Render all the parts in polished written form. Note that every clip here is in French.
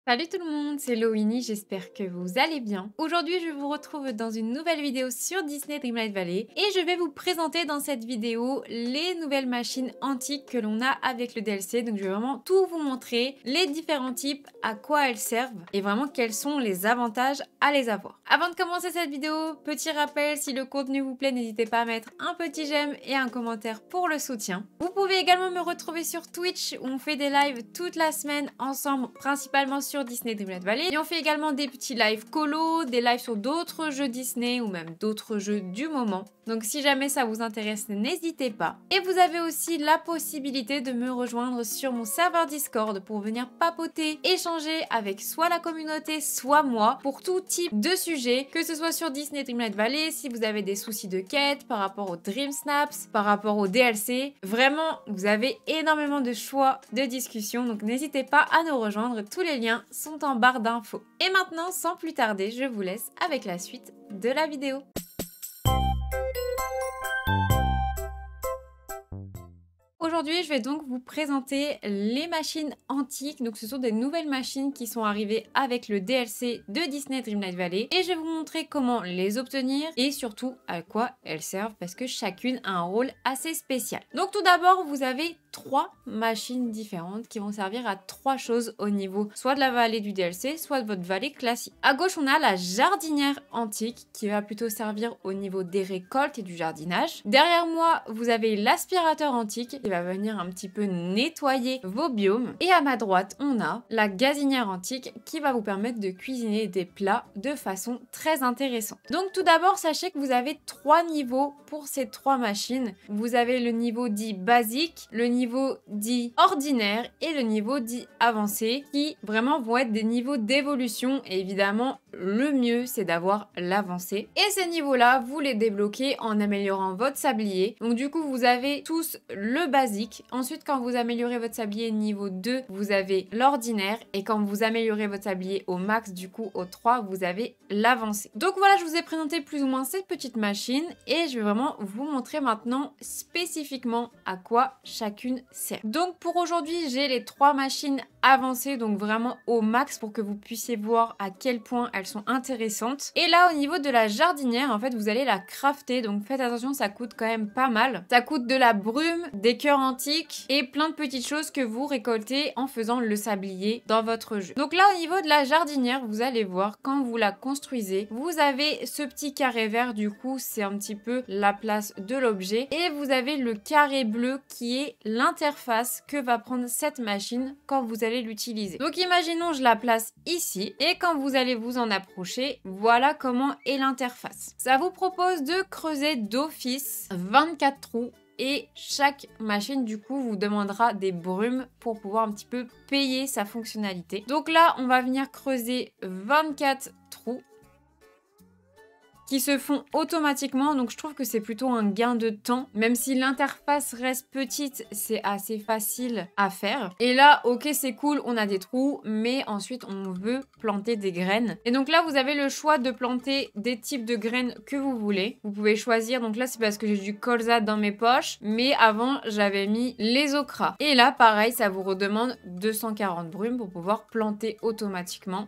Salut tout le monde, c'est Loïni, j'espère que vous allez bien. Aujourd'hui, je vous retrouve dans une nouvelle vidéo sur Disney Dreamlight Valley et je vais vous présenter dans cette vidéo les nouvelles machines antiques que l'on a avec le DLC. Donc je vais vraiment tout vous montrer, les différents types, à quoi elles servent et vraiment quels sont les avantages à les avoir. Avant de commencer cette vidéo, petit rappel, si le contenu vous plaît, n'hésitez pas à mettre un petit j'aime et un commentaire pour le soutien. Vous pouvez également me retrouver sur Twitch où on fait des lives toute la semaine ensemble, principalement sur Disney Dreamlight Valley. Et on fait également des petits lives colo, des lives sur d'autres jeux Disney ou même d'autres jeux du moment. Donc si jamais ça vous intéresse, n'hésitez pas. Et vous avez aussi la possibilité de me rejoindre sur mon serveur Discord pour venir papoter, échanger avec soit la communauté, soit moi, pour tout type de sujet, que ce soit sur Disney Dreamlight Valley, si vous avez des soucis de quête, par rapport aux Dream Snaps, par rapport au DLC. Vraiment, vous avez énormément de choix de discussion, donc n'hésitez pas à nous rejoindre, tous les liens sont en barre d'infos. Et maintenant, sans plus tarder, je vous laisse avec la suite de la vidéo. Aujourd'hui, je vais donc vous présenter les machines antiques. Donc, ce sont des nouvelles machines qui sont arrivées avec le DLC de Disney Dreamlight Valley. Et je vais vous montrer comment les obtenir et surtout à quoi elles servent parce que chacune a un rôle assez spécial. Donc, tout d'abord, vous avez trois machines différentes qui vont servir à trois choses au niveau soit de la vallée du DLC, soit de votre vallée classique. À gauche, on a la jardinière antique qui va plutôt servir au niveau des récoltes et du jardinage. Derrière moi, vous avez l'aspirateur antique qui va venir un petit peu nettoyer vos biomes. Et à ma droite, on a la gazinière antique qui va vous permettre de cuisiner des plats de façon très intéressante. Donc tout d'abord, sachez que vous avez trois niveaux pour ces trois machines. Vous avez le niveau dit basique, le niveau dit ordinaire et le niveau dit avancé qui vraiment vont être des niveaux d'évolution et évidemment le mieux c'est d'avoir l'avancé. Et ces niveaux-là, vous les débloquez en améliorant votre sablier. Donc du coup, vous avez tous le basique. Ensuite, quand vous améliorez votre sablier niveau 2, vous avez l'ordinaire. Et quand vous améliorez votre sablier au max, du coup au 3, vous avez l'avancé. Donc voilà, je vous ai présenté plus ou moins cette petite machine et je vais vraiment vous montrer maintenant spécifiquement à quoi chacune sert. Donc pour aujourd'hui, j'ai les trois machines avancées, donc vraiment au max pour que vous puissiez voir à quel point elles sont intéressantes. Et là, au niveau de la jardinière, en fait, vous allez la crafter, donc faites attention, ça coûte quand même pas mal. Ça coûte de la brume, des cœurs antiques et plein de petites choses que vous récoltez en faisant le sablier dans votre jeu. Donc là, au niveau de la jardinière, vous allez voir, quand vous la construisez, vous avez ce petit carré vert, du coup, c'est un petit peu la place de l'objet. Et vous avez le carré bleu qui est l'interface que va prendre cette machine quand vous allez l'utiliser. Donc imaginons je la place ici et quand vous allez vous en approcher, voilà comment est l'interface. Ça vous propose de creuser d'office 24 trous et chaque machine du coup vous demandera des brumes pour pouvoir un petit peu payer sa fonctionnalité. Donc là on va venir creuser 24 trous qui se font automatiquement, donc je trouve que c'est plutôt un gain de temps, même si l'interface reste petite, c'est assez facile à faire. Et là, ok, c'est cool, on a des trous, mais ensuite on veut planter des graines. Et donc là, vous avez le choix de planter des types de graines que vous voulez. Vous pouvez choisir, donc là c'est parce que j'ai du colza dans mes poches, mais avant j'avais mis les okras. Et là, pareil, ça vous redemande 240 brumes pour pouvoir planter automatiquement.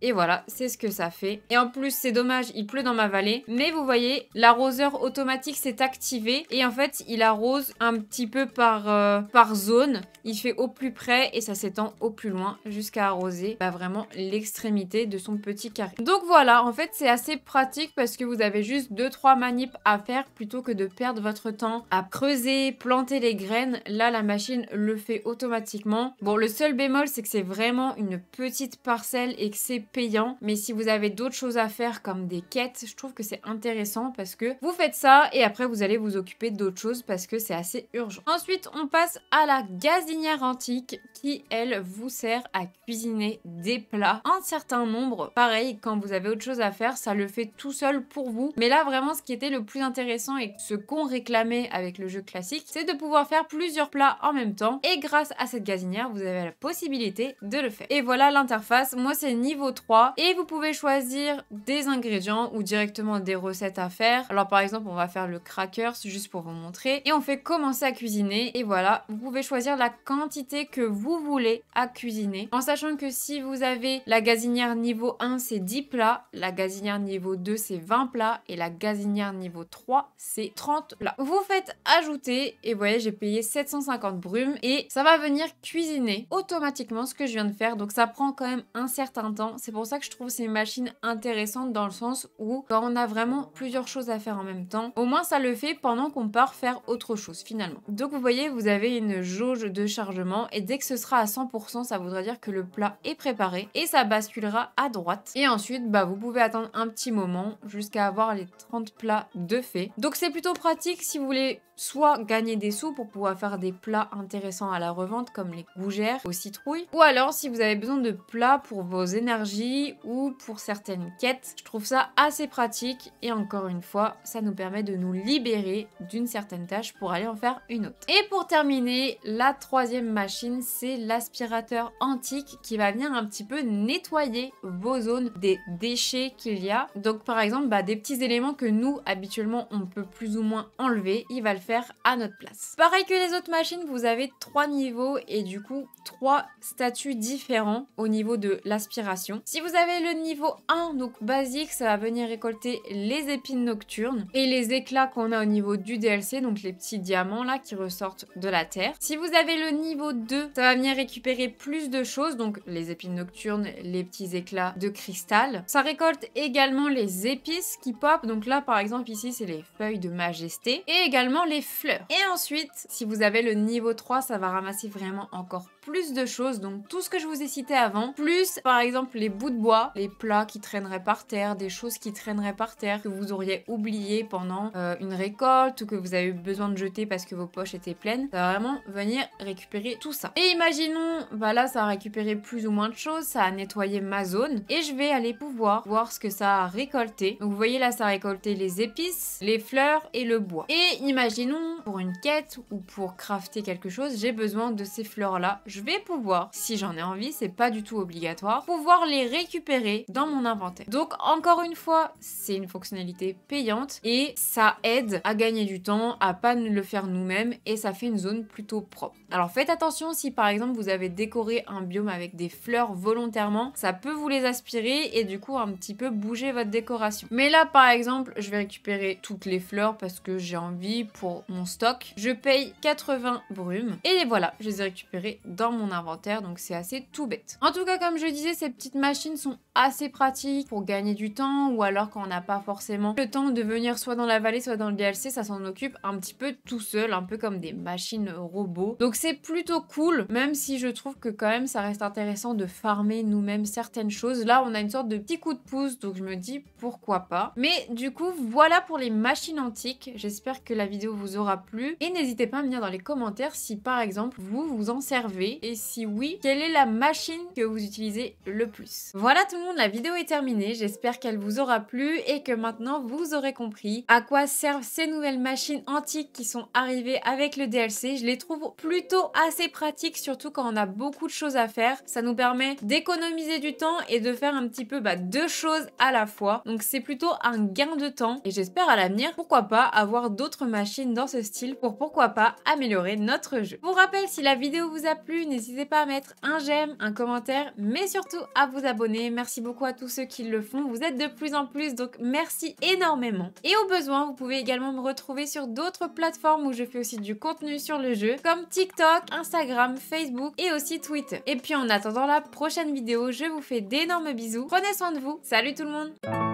Et voilà, c'est ce que ça fait. Et en plus, c'est dommage, il pleut dans ma vallée. Mais vous voyez, l'arroseur automatique s'est activé. Et en fait, il arrose un petit peu par zone. Il fait au plus près et ça s'étend au plus loin jusqu'à arroser vraiment l'extrémité de son petit carré. Donc voilà, en fait, c'est assez pratique parce que vous avez juste 2-3 manips à faire plutôt que de perdre votre temps à creuser, planter les graines. Là, la machine le fait automatiquement. Bon, le seul bémol, c'est que c'est vraiment une petite parcelle et que c'est payant, mais si vous avez d'autres choses à faire comme des quêtes, je trouve que c'est intéressant parce que vous faites ça et après vous allez vous occuper d'autres choses parce que c'est assez urgent. Ensuite, on passe à la gazinière antique qui, elle, vous sert à cuisiner des plats en certain nombre. Pareil, quand vous avez autre chose à faire, ça le fait tout seul pour vous. Mais là, vraiment, ce qui était le plus intéressant et ce qu'on réclamait avec le jeu classique, c'est de pouvoir faire plusieurs plats en même temps. Et grâce à cette gazinière, vous avez la possibilité de le faire. Et voilà l'interface. Moi, c'est niveau 3 et vous pouvez choisir des ingrédients ou directement des recettes à faire. Alors par exemple, on va faire le cracker, c'est juste pour vous montrer. Et on fait commencer à cuisiner et voilà, vous pouvez choisir la quantité que vous voulez à cuisiner. En sachant que si vous avez la gazinière niveau 1, c'est 10 plats, la gazinière niveau 2, c'est 20 plats et la gazinière niveau 3, c'est 30 plats. Vous faites ajouter et vous voyez, j'ai payé 750 brumes et ça va venir cuisiner automatiquement ce que je viens de faire. Donc ça prend quand même un certain temps. C'est pour ça que je trouve ces machines intéressantes dans le sens où quand on a vraiment plusieurs choses à faire en même temps, au moins ça le fait pendant qu'on part faire autre chose finalement. Donc vous voyez, vous avez une jauge de chargement et dès que ce sera à 100%, ça voudra dire que le plat est préparé et ça basculera à droite. Et ensuite, bah, vous pouvez attendre un petit moment jusqu'à avoir les 30 plats de fait. Donc c'est plutôt pratique si vous voulez soit gagner des sous pour pouvoir faire des plats intéressants à la revente comme les gougères aux citrouilles, ou alors si vous avez besoin de plats pour vos énergies ou pour certaines quêtes. Je trouve ça assez pratique et encore une fois, ça nous permet de nous libérer d'une certaine tâche pour aller en faire une autre. Et pour terminer, la troisième machine, c'est l'aspirateur antique qui va venir un petit peu nettoyer vos zones des déchets qu'il y a. Donc par exemple, bah, des petits éléments que nous, habituellement, on peut plus ou moins enlever, il va le faire à notre place. Pareil que les autres machines, vous avez 3 niveaux et du coup 3 statuts différents au niveau de l'aspiration. Si vous avez le niveau 1, donc basique, ça va venir récolter les épines nocturnes et les éclats qu'on a au niveau du DLC, donc les petits diamants là qui ressortent de la terre. Si vous avez le niveau 2, ça va venir récupérer plus de choses, donc les épines nocturnes, les petits éclats de cristal. Ça récolte également les épices qui pop, donc là par exemple ici c'est les feuilles de majesté et également les fleurs. Et ensuite, si vous avez le niveau 3, ça va ramasser vraiment encore plus de choses, donc tout ce que je vous ai cité avant, plus par exemple les bouts de bois, les plats qui traîneraient par terre, des choses qui traîneraient par terre que vous auriez oublié pendant une récolte ou que vous avez eu besoin de jeter parce que vos poches étaient pleines, ça va vraiment venir récupérer tout ça. Et imaginons, bah là ça a récupéré plus ou moins de choses, ça a nettoyé ma zone et je vais aller pouvoir voir ce que ça a récolté. Donc vous voyez là ça a récolté les épices, les fleurs et le bois. Et imaginons pour une quête ou pour crafter quelque chose, j'ai besoin de ces fleurs là. Je vais pouvoir, si j'en ai envie, c'est pas du tout obligatoire, pouvoir les récupérer dans mon inventaire. Donc encore une fois, c'est une fonctionnalité payante et ça aide à gagner du temps, à pas le faire nous-mêmes et ça fait une zone plutôt propre. Alors faites attention si par exemple vous avez décoré un biome avec des fleurs volontairement, ça peut vous les aspirer et du coup un petit peu bouger votre décoration. Mais là par exemple, je vais récupérer toutes les fleurs parce que j'ai envie pour mon stock. Je paye 80 brumes et voilà, je les ai récupérées dans mon inventaire, donc c'est assez tout bête. En tout cas, comme je disais, ces petites machines sont assez pratiques pour gagner du temps ou alors quand on n'a pas forcément le temps de venir soit dans la vallée soit dans le DLC, ça s'en occupe un petit peu tout seul, un peu comme des machines robots. Donc c'est plutôt cool, même si je trouve que quand même ça reste intéressant de farmer nous-mêmes certaines choses. Là, on a une sorte de petit coup de pouce, donc je me dis pourquoi pas. Mais du coup, voilà pour les machines antiques. J'espère que la vidéo vous aura plu et n'hésitez pas à me dire dans les commentaires si par exemple vous en servez et si oui, quelle est la machine que vous utilisez le plus. Voilà tout le monde, la vidéo est terminée. J'espère qu'elle vous aura plu et que maintenant vous aurez compris à quoi servent ces nouvelles machines antiques qui sont arrivées avec le DLC. Je les trouve plutôt assez pratiques, surtout quand on a beaucoup de choses à faire. Ça nous permet d'économiser du temps et de faire un petit peu deux choses à la fois. Donc c'est plutôt un gain de temps et j'espère à l'avenir, pourquoi pas, avoir d'autres machines dans ce style pour pourquoi pas améliorer notre jeu. Je vous rappelle, si la vidéo vous a plu, n'hésitez pas à mettre un j'aime, un commentaire, mais surtout à vous abonner. Merci beaucoup à tous ceux qui le font. Vous êtes de plus en plus, donc merci énormément. Et au besoin, vous pouvez également me retrouver sur d'autres plateformes où je fais aussi du contenu sur le jeu, comme TikTok, Instagram, Facebook et aussi Twitter. Et puis en attendant la prochaine vidéo, je vous fais d'énormes bisous. Prenez soin de vous. Salut tout le monde!